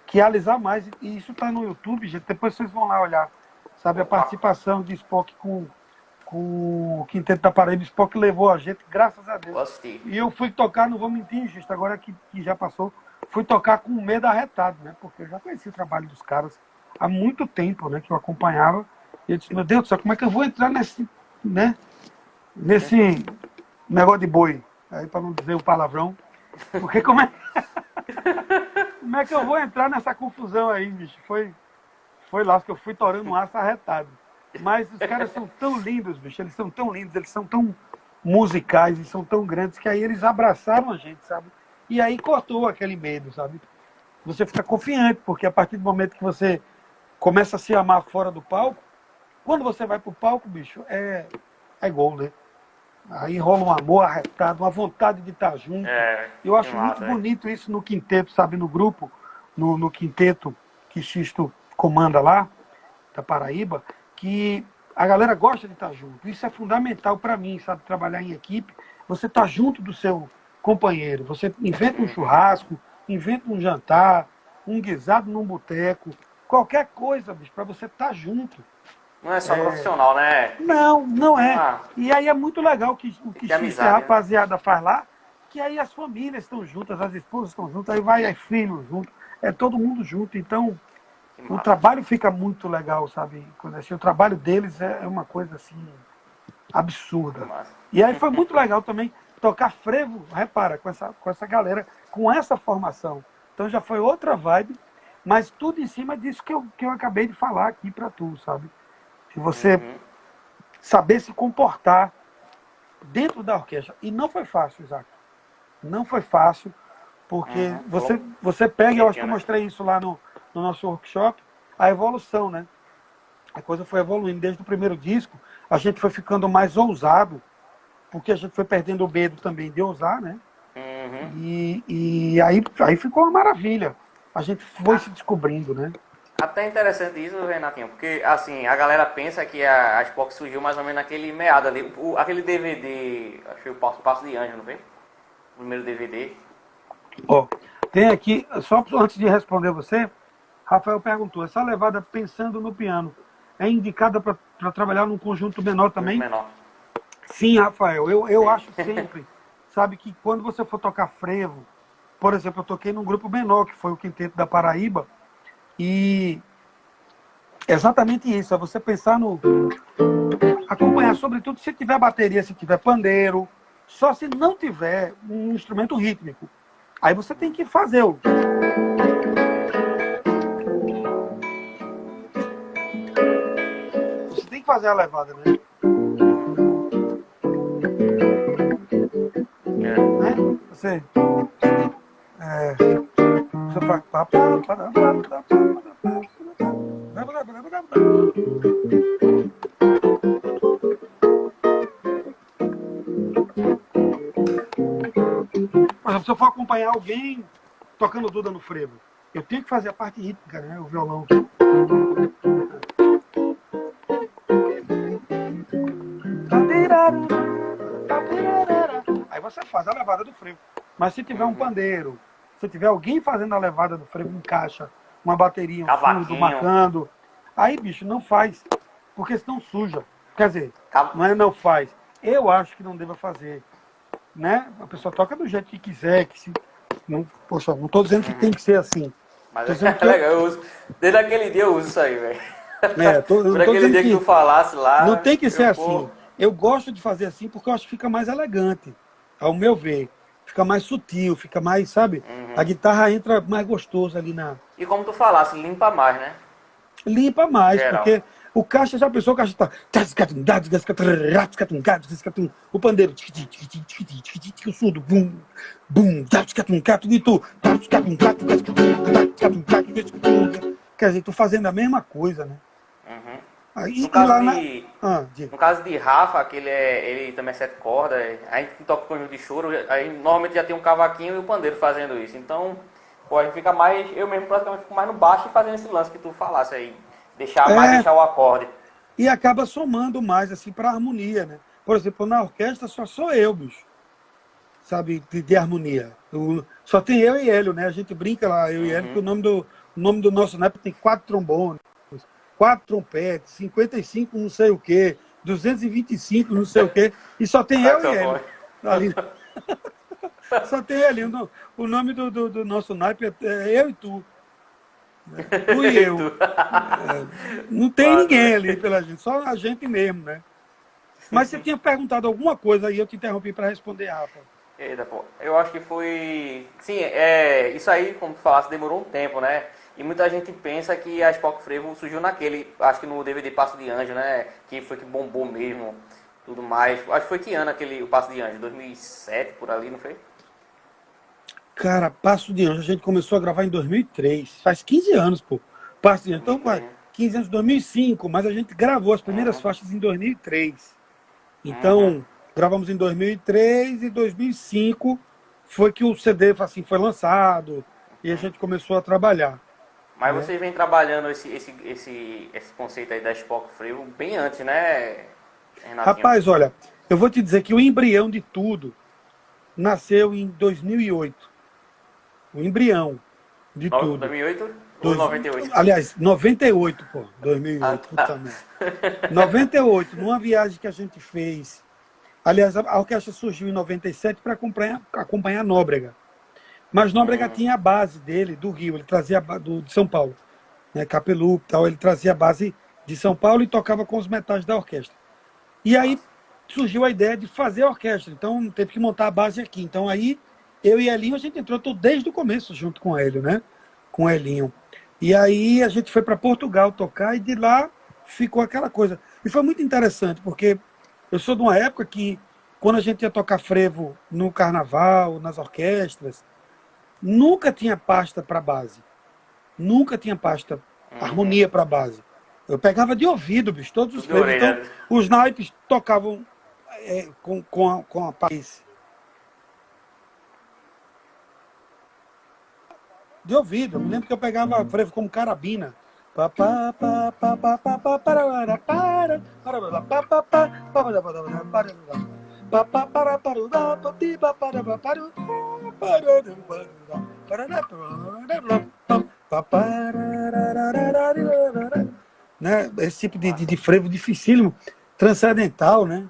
que alisar mais. E isso está no YouTube, gente. Depois vocês vão lá olhar. Sabe, a Opa. participação de Spock com o Quinteto da Paraíba. Spock levou a gente, graças a Deus. Gostei. E eu fui tocar, não vou mentir, justo agora que já passou, fui tocar com medo arretado, né? Porque eu já conheci o trabalho dos caras há muito tempo, né? Que eu acompanhava. E eu disse, meu Deus do céu, como é que eu vou entrar nesse, né? Nesse negócio de boi? Aí para não dizer o palavrão. Porque como é que eu vou entrar nessa confusão aí, bicho? Foi lá que eu fui torando um aço arretado. Mas os caras são tão lindos, bicho. Eles são tão lindos, eles são tão musicais e são tão grandes que aí eles abraçaram a gente, sabe? E aí cortou aquele medo, sabe? Você fica confiante, porque a partir do momento que você começa a se amar fora do palco, quando você vai pro palco, bicho, é gol, né? Aí rola um amor arretado, uma vontade de estar junto. Eu acho muito bonito isso no quinteto, sabe? No grupo, no quinteto que Xisto comanda lá, da Paraíba, que a galera gosta de estar junto. Isso é fundamental para mim, sabe? Trabalhar em equipe. Você tá junto do seu companheiro. Você inventa um churrasco, inventa um jantar, um guisado num boteco, qualquer coisa, bicho, para você estar junto. Não é só profissional, né? Não é. E aí é muito legal o que amizade, a rapaziada faz lá, que aí as famílias estão juntas, as esposas estão juntas, aí vai as filhos junto, é todo mundo junto. Então, o trabalho fica muito legal, sabe? Quando assim, o trabalho deles é uma coisa assim absurda. E aí foi muito legal também tocar frevo, repara, com essa galera, com essa formação. Então já foi outra vibe, mas tudo em cima disso que eu acabei de falar aqui pra tu, sabe? De você saber se comportar dentro da orquestra. E não foi fácil, Isaac. Não foi fácil, porque você pega, eu acho que eu mostrei isso lá no nosso workshop, a evolução, né? a coisa foi evoluindo. Desde o primeiro disco, a gente foi ficando mais ousado, porque a gente foi perdendo o medo também de ousar, né? Uhum. E aí ficou uma maravilha. A gente foi se descobrindo, né? Até interessante isso, Renatinho, porque assim, a galera pensa que a Xbox surgiu mais ou menos naquele meado ali, aquele DVD, acho que foi o Passo de Anjo, não foi? O primeiro DVD. Ó, tem aqui, só antes de responder você, Rafael perguntou, essa levada pensando no piano é indicada para trabalhar num conjunto menor Muito também? menor. Sim, Rafael, eu Sim. acho sempre, sabe, que quando você for tocar frevo, por exemplo, eu toquei num grupo menor, que foi o Quinteto da Paraíba, e exatamente isso, é você pensar no. Acompanhar, sobretudo se tiver bateria, se tiver pandeiro, só se não tiver um instrumento rítmico. Aí você tem que fazer o. Você tem que fazer a levada, né? É. Né? Você. É, você faz. Por exemplo, se eu for acompanhar alguém tocando Duda no frevo, eu tenho que fazer a parte rítmica, né? O violão. Aí você faz a levada do frevo. Mas se tiver um Uhum. pandeiro, se tiver alguém fazendo a levada do frevo, um caixa, uma bateria, um surdo, Cavaquinho. marcando, aí, bicho, não faz. Porque senão suja. Quer dizer, Cav... não é não faz. Eu acho que não deva fazer. Né? A pessoa toca do jeito que quiser, que se. Não, poxa, não estou dizendo que tem que ser assim. Mas Estou dizendo é que eu. legal, eu uso. Desde aquele dia eu uso isso aí, velho. Eu não Por estou aquele dizendo dia que tu que falasse não lá, tem que ser eu, pô. assim. Eu gosto de fazer assim porque eu acho que fica mais elegante, ao meu ver. Fica mais sutil, fica mais, sabe? A Uhum. guitarra entra mais gostoso ali na. E como tu falasse, limpa mais, né? Limpa Em mais, geral. porque o caixa, já pensou, o caixa tá. O pandeiro, o surdo, bum, bum, e tu. Quer dizer, tu fazendo a mesma coisa, né? Uhum. Aí, No e caso lá na. de. Ah, diga. No caso de Rafa, que ele também é sete cordas, a gente que toca conjunto de choro, aí normalmente já tem um cavaquinho e o pandeiro fazendo isso. Então, pô, a gente fica mais, eu mesmo praticamente fico mais no baixo e fazendo esse lance que tu falasse aí. É, Deixar o acorde. e acaba somando mais, assim, pra harmonia, né? Por exemplo, na orquestra só sou eu, bicho, sabe, de harmonia. Só tem eu e Hélio, né? A gente brinca lá, eu e Hélio, que Uhum. o nome do nosso naipe tem 4 trombones, 4 trompetes, 55 não sei o quê, 225 não sei o quê, e só tem eu e Hélio. Saxofone. Ali, só tem ele. O nome do nosso naipe é eu e tu. Né? Tu e E eu. tu? É, não tem Massa, ninguém ali velho. pela gente, só a gente mesmo, né? Mas você tinha perguntado alguma coisa aí, eu te interrompi para responder, Rafa. Eita, pô. Eu acho que foi. Sim, isso aí, como tu falasse, demorou um tempo, né? E muita gente pensa que a Spock Frevo surgiu naquele, acho que no DVD Passo de Anjo, né? Que foi que bombou mesmo, tudo mais. Acho que foi que ano aquele, o Passo de Anjo? 2007, por ali, não foi? Cara, Passo de Anjo, a gente começou a gravar em 2003. Faz 15 anos, pô. Passo de Anjo. Então, 2003, né? 15 anos, 2005, mas a gente gravou as primeiras Uhum, faixas em 2003. uhum. Então, gravamos em 2003 e 2005 foi que o CD assim, foi lançado e a gente começou a trabalhar. Mas Né? vocês vêm trabalhando esse conceito aí da Spock Frevo bem antes, né, Renatinho? Rapaz, olha, eu vou te dizer que o embrião de tudo nasceu em 2008. O embrião de tudo. 2008 ou Dois, 98? aliás, 98, pô. Ah, 2008, puta tá. merda. 98, numa viagem que a gente fez. Aliás, a orquestra surgiu em 97 para acompanhar Nóbrega. Mas Nóbrega tinha a base dele do Rio, ele trazia de São Paulo. Né, Capelu e tal, ele trazia a base de São Paulo e tocava com os metais da orquestra. E aí Massa. surgiu a ideia de fazer a orquestra, então teve que montar a base aqui. Então aí eu e Elinho, a gente entrou desde o começo junto com ele, né? Com o Elinho. E aí a gente foi para Portugal tocar e de lá ficou aquela coisa. E foi muito interessante, porque eu sou de uma época que, quando a gente ia tocar frevo no carnaval, nas orquestras, nunca tinha pasta para base. Nunca tinha pasta, Uhum. harmonia para base. Eu pegava de ouvido, bicho, todos os Tudo de frevos. Então, orelha. os naipes tocavam com a paz de ouvido. Eu me lembro que eu pegava frevo como carabina. Né? Esse tipo Massa. de frevo dificílimo, transcendental, né?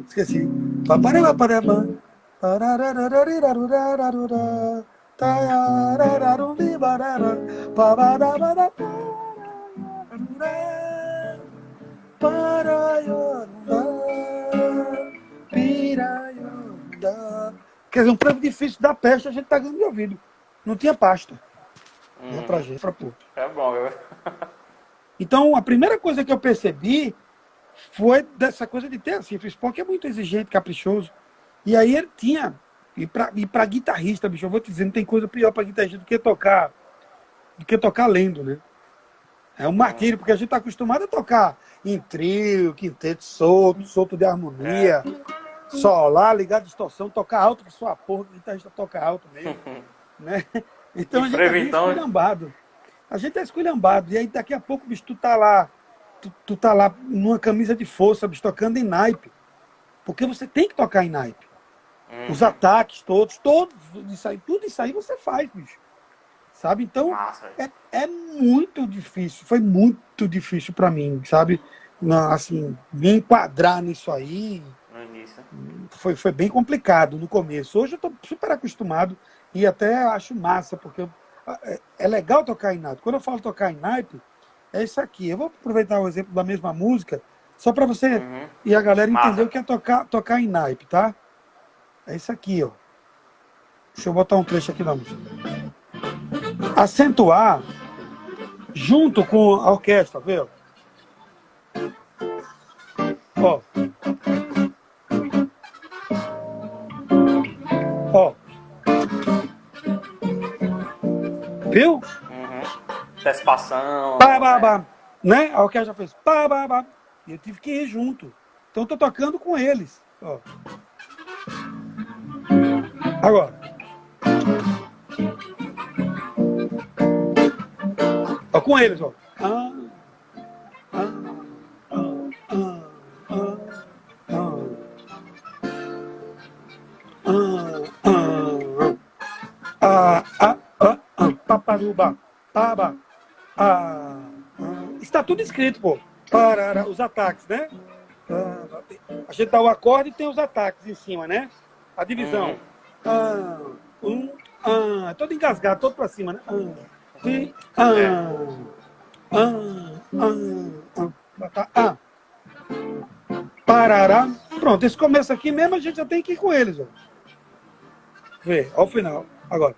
Esqueci. Quer dizer, um prêmio difícil da peste, a gente tá ganhando de ouvido. Não tinha pasta, né, pra gente, pra pôr. É bom, viu? Então, a primeira coisa que eu percebi foi dessa coisa de ter assim, o Spock é muito exigente, caprichoso. E aí ele tinha, e pra guitarrista, bicho, eu vou te dizer, não tem coisa pior pra guitarrista do que tocar lendo, né? É um martírio, porque a gente tá acostumado a tocar em trio, quinteto, solto de harmonia, solar, ligar de distorção, tocar alto que sua porra, o guitarrista toca alto mesmo, né? Então E a gente é frevo, bem então? esculhambado. A gente é esculhambado. E aí daqui a pouco, bicho, tu tá lá, tu tá lá numa camisa de força, bicho, tocando em naipe. Porque você tem que tocar em naipe. Os ataques todos isso aí, tudo isso aí você faz, bicho. Sabe? Então, Massa, velho. é muito difícil. Foi muito difícil pra mim, sabe? Assim, me enquadrar nisso aí No início. foi bem complicado no começo. Hoje eu tô super acostumado e até acho massa, porque é legal tocar em naipe. Quando eu falo tocar em naipe, é isso aqui. Eu vou aproveitar o exemplo da mesma música, só para você e a galera entender Massa. o que é tocar em naipe, tá? É isso aqui, ó. Deixa eu botar um trecho aqui da música. Acentuar junto com a orquestra, viu? Ó. Ó. Viu? Antecipação, Pá, pá, né? pá. Né? A orquestra fez pá, pá, pá. E eu tive que ir junto. Então eu tô tocando com eles. Ó. Agora. Ó, com eles, ó. Paparuba, paba, está tudo escrito, pô. Parará, os ataques, né? A gente dá o acorde e tem os ataques em cima, né? A divisão. É todo engasgado, todo pra cima, né? Parará. Pronto, esse começo aqui mesmo a gente já tem que ir com eles, ó. Vê, ao final. Agora.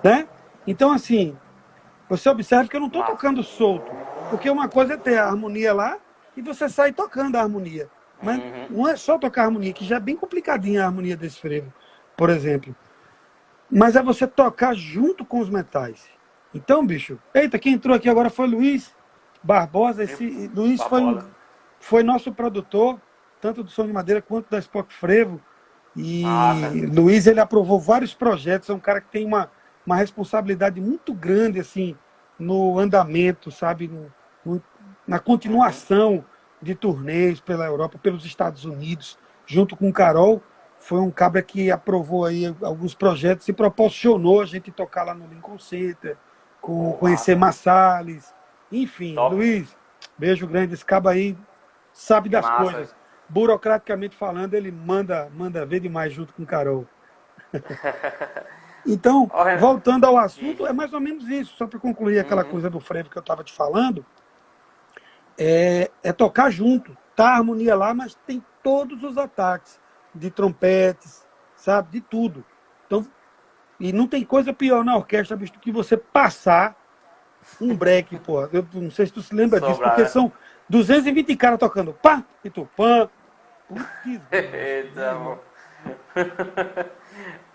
Né? Então, assim, você observa que eu não estou Massa. tocando solto. Porque uma coisa é ter a harmonia lá e você sai tocando a harmonia. Mas não é só tocar a harmonia, que já é bem complicadinha a harmonia desse frevo, por exemplo. Mas é você tocar junto com os metais. Então, bicho, eita, quem entrou aqui agora foi Luiz Barbosa. Esse Luiz Barbosa. foi nosso produtor, tanto do Som de Madeira quanto da Spock Frevo. Massa. E Luiz, ele aprovou vários projetos, é um cara que tem uma responsabilidade muito grande, assim, no andamento, sabe, na continuação de turnês pela Europa, pelos Estados Unidos, junto com o Carol. Foi um cabra que aprovou aí alguns projetos e proporcionou a gente tocar lá no Lincoln Center, conhecer Massales, enfim. Top. Luiz, beijo grande, esse cabra aí sabe das Massa. coisas. Burocraticamente falando, ele manda ver demais junto com o Carol. Então, Ó, voltando ao assunto, Diz. é mais ou menos isso. Só para concluir aquela Uhum. coisa do frevo que eu estava te falando, é tocar junto. Tá a harmonia lá, mas tem todos os ataques de trompetes, sabe? De tudo. Então, e não tem coisa pior na orquestra, bicho, do que você passar um break, pô. Eu não sei se tu se lembra disso, porque Sobrar, são 220 caras tocando pá, e tu pã. Putz, né? grila, meu Eita, irmão. amor.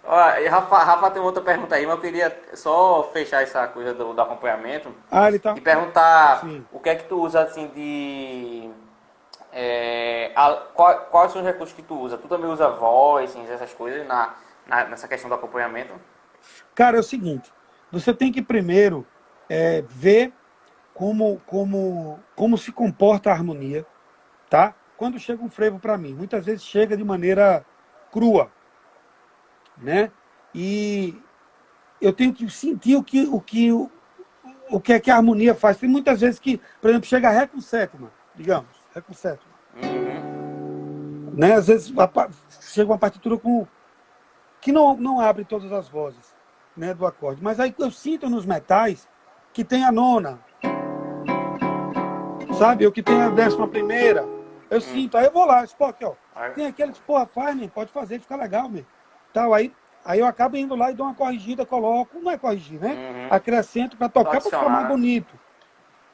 Ó, e Rafa tem outra pergunta aí, mas eu queria só fechar essa coisa do acompanhamento Ah, ele tá. e perguntar Sim. o que é que tu usa assim de. Quais são os recursos que tu usa? Tu também usa voicings, essas coisas nessa questão do acompanhamento? Cara, é o seguinte: você tem que primeiro ver como se comporta a harmonia, tá? Quando chega um frevo para mim, muitas vezes chega de maneira crua, né? E eu tenho que sentir o que é que a harmonia faz. Tem muitas vezes que, por exemplo, chega Ré com sétima, digamos, Ré com sétima, Uhum. né? Às vezes chega uma partitura que não abre todas as vozes, né, do acorde. Mas aí eu sinto nos metais que tem a nona, sabe? Ou que tem a 11ª. Eu Hum. sinto, aí eu vou lá, pô, aqui, ó. Aí- Tem aqueles, porra, faz, man, pode fazer, fica legal, man. Tal, aí eu acabo indo lá e dou uma corrigida, coloco, não é corrigir, né? Uhum. Acrescento para Só tocar para ficar mais adicionar, né? bonito.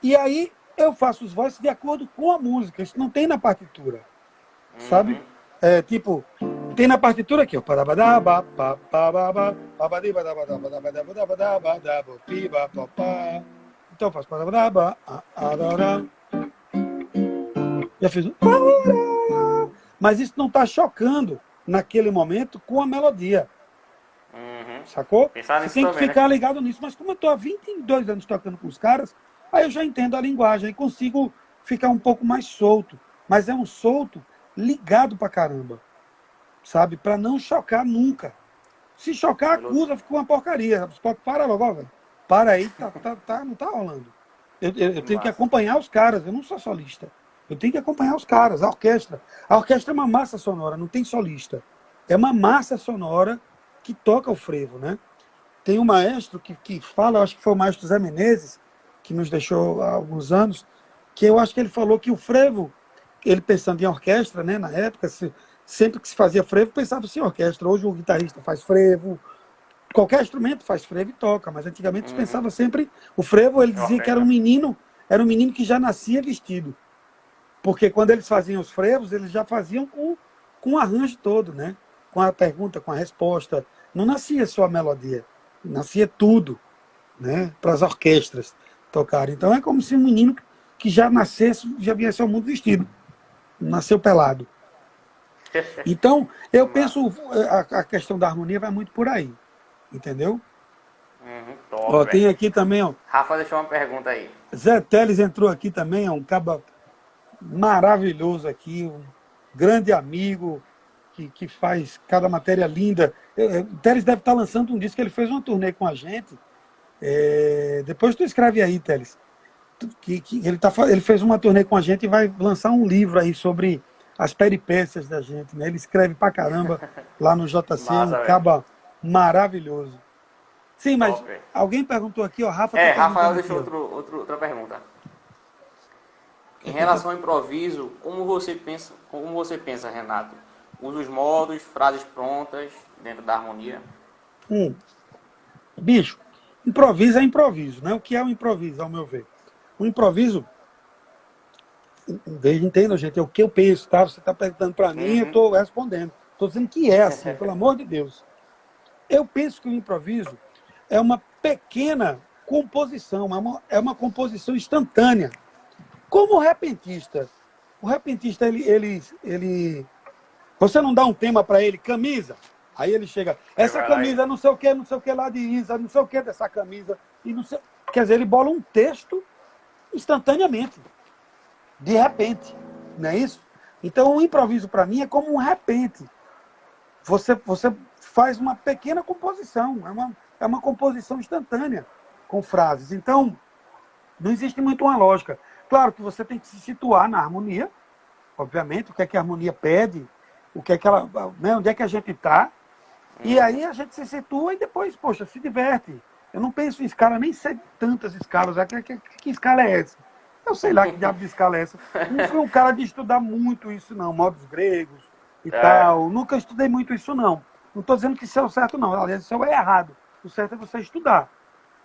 E aí eu faço os voices de acordo com a música. Isso não tem na partitura, sabe? Uhum. Tipo, tem na partitura aqui, ó. Então eu faço. Já fiz um. Mas isso não está chocando naquele momento com a melodia. Uhum. Sacou? Pensar Você nisso tem que também, né? ficar ligado nisso. Mas como eu estou há 22 anos tocando com os caras, aí eu já entendo a linguagem e consigo ficar um pouco mais solto. Mas é um solto ligado pra caramba, sabe? Para não chocar nunca. Se chocar, Veloso. acusa, fica uma porcaria. Para logo, velho. Para aí, não tá rolando. Eu tenho que Massa. acompanhar os caras, eu não sou solista. Eu tenho que acompanhar os caras, a orquestra. A orquestra é uma massa sonora, não tem solista. É uma massa sonora que toca o frevo, né? Tem um maestro que fala, eu acho que foi o maestro Zé Menezes, que nos deixou há alguns anos, que eu acho que ele falou que o frevo, ele pensando em orquestra, né, na época, sempre que se fazia frevo, pensava-se em orquestra. Hoje o guitarrista faz frevo, qualquer instrumento faz frevo e toca, mas antigamente se Uhum. pensava sempre, o frevo ele É dizia que orquestra. era um menino que já nascia vestido. Porque quando eles faziam os frevos, eles já faziam com o arranjo todo, né? Com a pergunta, com a resposta. Não nascia só a melodia, nascia tudo, né? Para as orquestras tocarem. Então é como se um menino que já nascesse, já viesse ao mundo vestido, nasceu pelado. Então, eu Massa. penso, a questão da harmonia vai muito por aí, entendeu? Uhum. Top, Ó, velho. tem aqui também, ó, Rafa deixou uma pergunta aí. Zé Teles entrou aqui também, é um caba maravilhoso aqui, um grande amigo que faz cada matéria linda. O Teles deve estar lançando um disco, ele fez uma turnê com a gente. Depois tu escreve aí, Teles. Ele fez uma turnê com a gente e vai lançar um livro aí sobre as peripécias da gente. Né? Ele escreve pra caramba lá no JC, é um Massa, velho. caba maravilhoso. Sim, mas Top, velho. alguém perguntou aqui, ó, Rafa tá Rafael perguntando aqui, deixou ó. outra pergunta. O que Em é que ele tá... relação ao improviso, como você pensa, Renato? Usa os modos, frases prontas dentro da harmonia? Bicho, improviso é improviso, né? O que é o improviso, ao meu ver? O improviso, veja, entenda, gente, é o que eu penso, tá? Você está perguntando para mim, eu Uhum. estou respondendo. Estou dizendo que é assim, pelo amor de Deus. Eu penso que o improviso é uma pequena composição, é uma composição instantânea. Como o repentista, você não dá um tema para ele, camisa, aí ele chega, Aí essa vai lá e. camisa não sei o que lá de Isa, não sei o que dessa camisa, e não sei... Quer dizer, ele bola um texto instantaneamente, de repente, não é isso? Então o improviso para mim é como um repente. Você faz uma pequena composição, é uma composição instantânea com frases. Então, não existe muito uma lógica. Claro que você tem que se situar na harmonia, obviamente, o que é que a harmonia pede, o que é que ela, né, onde é que a gente está, E aí a gente se situa e depois, poxa, se diverte. Eu não penso em escala, nem sei tantas escalas. Que escala é essa? Eu sei lá que diabo de escala é essa. Não fui um cara de estudar muito isso, não. Modos gregos e É. tal. Nunca estudei muito isso, não. Não estou dizendo que isso é o certo, não. Aliás, isso é errado. O certo é você estudar.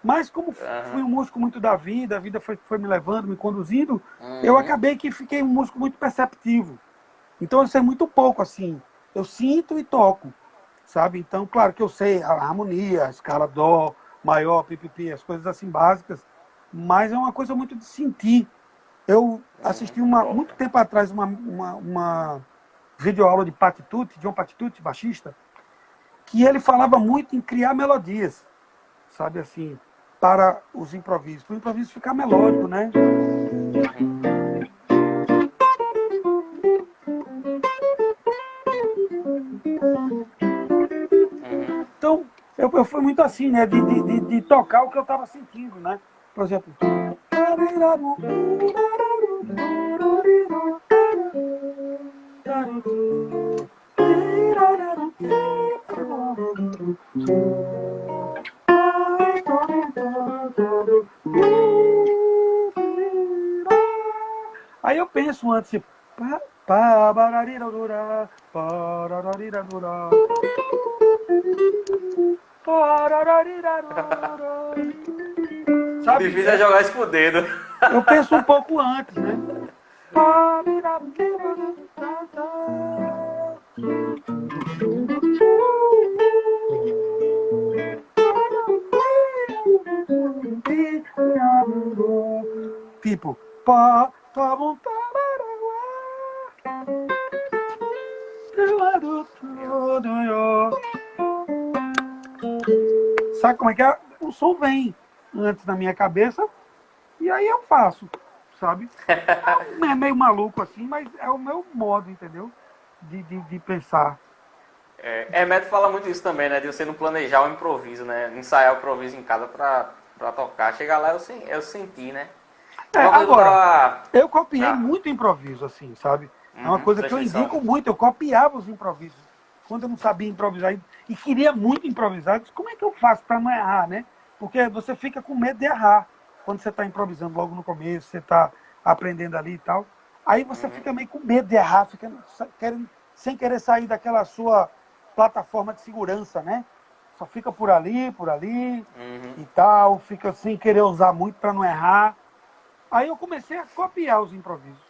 Mas como fui Aham. um músico muito da vida, a vida foi me levando, me conduzindo, eu Uhum. acabei que fiquei um músico muito perceptivo. Então eu sei muito pouco, assim. Eu sinto e toco, sabe? Então, claro que eu sei a harmonia, a escala dó, maior, pipipi, as coisas assim básicas, mas é uma coisa muito de sentir. Eu assisti Top. muito tempo atrás uma videoaula de Patitucci, John Patitucci, baixista, que ele falava muito em criar melodias, sabe assim, para os improvisos. Para o improviso ficar melódico, né? Uhum. Uhum. Então, eu fui muito assim, né? De tocar o que eu estava sentindo, né? Por exemplo. Aí eu penso antes, tipo, O sabe? difícil é jogar isso por dedo. Eu penso um pouco antes, né? Tipo, pá, tá bom, sabe como é que é? O som vem antes na minha cabeça e aí eu faço, sabe? É meio maluco assim, mas é o meu modo, entendeu? De pensar. Hermeto fala muito isso também, né? De você não planejar o improviso, né? Ensaiar o improviso em casa pra tocar. Chegar lá eu senti, né? É, Uma coisa que eu agora, tava. eu copiei Ah, muito improviso, assim, sabe? É uma uhum, coisa que eu transcrição. indico muito, eu copiava os improvisos. Quando eu não sabia improvisar e queria muito improvisar, eu disse, como é que eu faço para não errar, né? Porque você fica com medo de errar quando você está improvisando logo no começo, você está aprendendo ali e tal. Aí você fica meio com medo de errar, fica sem querer sair daquela sua plataforma de segurança, né? Só fica por ali Uhum. e tal, fica sem querer usar muito para não errar. Aí eu comecei a copiar os improvisos.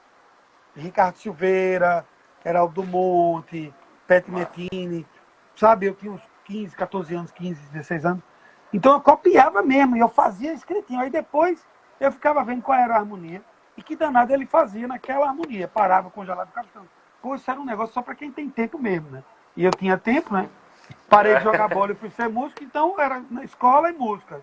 Ricardo Silveira, Heraldo Monte, Pet Massa. Metini, sabe? Eu tinha uns 15, 14 anos, 15, 16 anos. Então eu copiava mesmo, e eu fazia escritinho. Aí depois eu ficava vendo qual era a harmonia e que danado ele fazia naquela harmonia. Parava congelado, ficava ficando. Pô, isso era um negócio só para quem tem tempo mesmo, né? E eu tinha tempo, né? Parei de jogar bola e fui ser músico, então era na escola e música,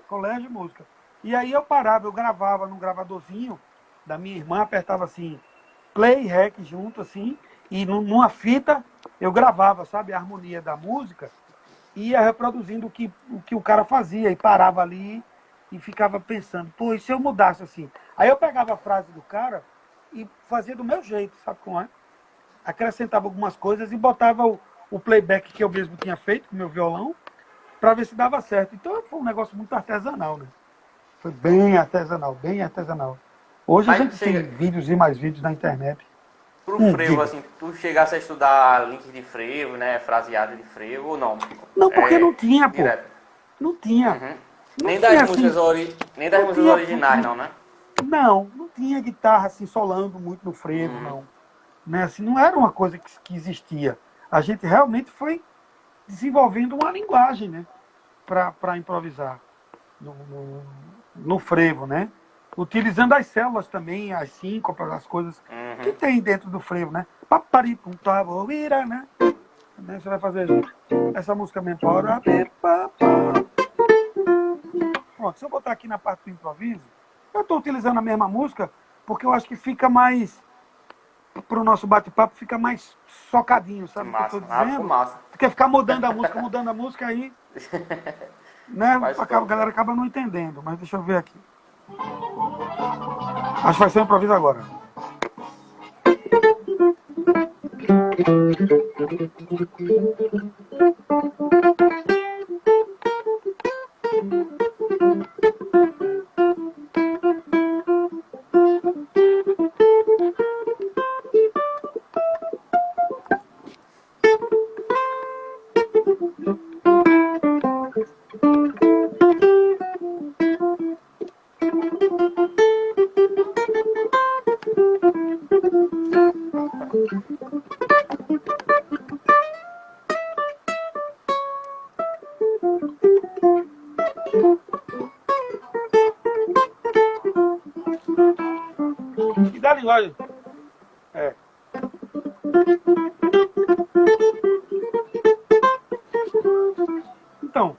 colégio e música. E aí eu parava, eu gravava num gravadorzinho da minha irmã, apertava assim, play, rec junto, assim, e numa fita eu gravava, sabe, a harmonia da música, e ia reproduzindo o que o cara fazia, e parava ali e ficava pensando, pô, e se eu mudasse assim? Aí eu pegava a frase do cara e fazia do meu jeito, sabe como é? Acrescentava algumas coisas e botava o playback que eu mesmo tinha feito com o meu violão para ver se dava certo. Então foi um negócio muito artesanal, né? Foi Top. bem artesanal, bem artesanal. Hoje a Mas gente tem chega. vídeos e mais vídeos na internet. Pro frevo, Diga. assim, tu chegasse a estudar link de frevo, né? Fraseado de frevo ou não? Não, porque não É. tinha, pô. Direto. Não tinha. Uhum. Não Nem tinha das assim. músicas, nem das Não músicas tinha. originais, não, né? Não tinha guitarra assim solando muito no frevo, Uhum. não. Né? Assim, não era uma coisa que existia. A gente realmente foi desenvolvendo uma linguagem, né? Para improvisar no frevo, né? Utilizando as células também, as síncopas, as coisas que Uhum. tem dentro do frevo, né? Paparipuntavoira, né? Você vai fazer essa música mesmo. Pronto, se eu botar aqui na parte do improviso, eu estou utilizando a mesma música porque eu acho que fica mais, para o nosso bate-papo, fica mais socadinho, sabe o que eu estou Massa. Ah, ficou dizendo? massa. Porque ficar mudando a música aí, né? Mas A top. galera acaba não entendendo, mas deixa eu ver aqui. Acho que vai ser um improviso agora. E da linguagem. É. Então,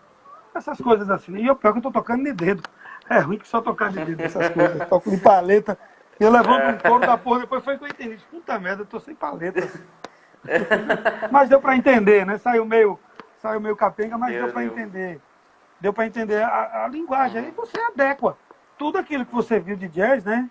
essas coisas assim. E o pior que eu tô tocando de dedo. É ruim que só tocar de dedo essas coisas. Eu toco de paleta. Eu levanto um couro da porra, depois foi que eu entendi. Puta merda, eu tô sem paleta. Mas deu pra entender, né? Saiu meio capenga, mas deu pra entender. Deu pra entender a linguagem. Aí você adequa tudo aquilo que você viu de jazz, né?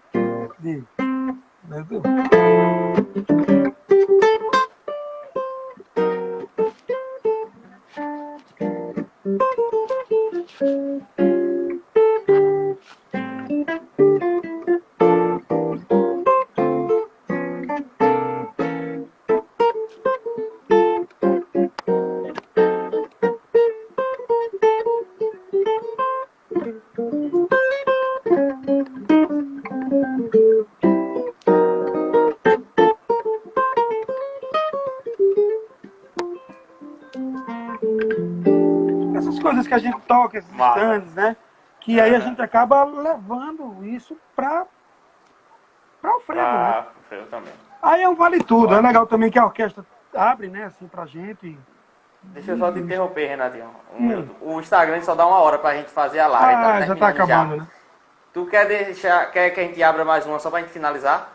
Essas coisas que a gente toca, esses stands, né? Que aí a gente acaba levando isso para o frevo, né? O frevo também. Aí é um vale tudo. É legal também que a orquestra abre, né? Assim, pra gente. Deixa eu só te interromper, Renatinho. Um minuto. O Instagram só dá 1 hora pra gente fazer a live. Ah, já tá acabando, né? Tu quer que a gente abra mais uma só pra gente finalizar?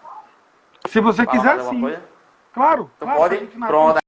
Se você Fala quiser, mais sim. alguma coisa? Claro. Tu claro, pode? pra gente Pronto.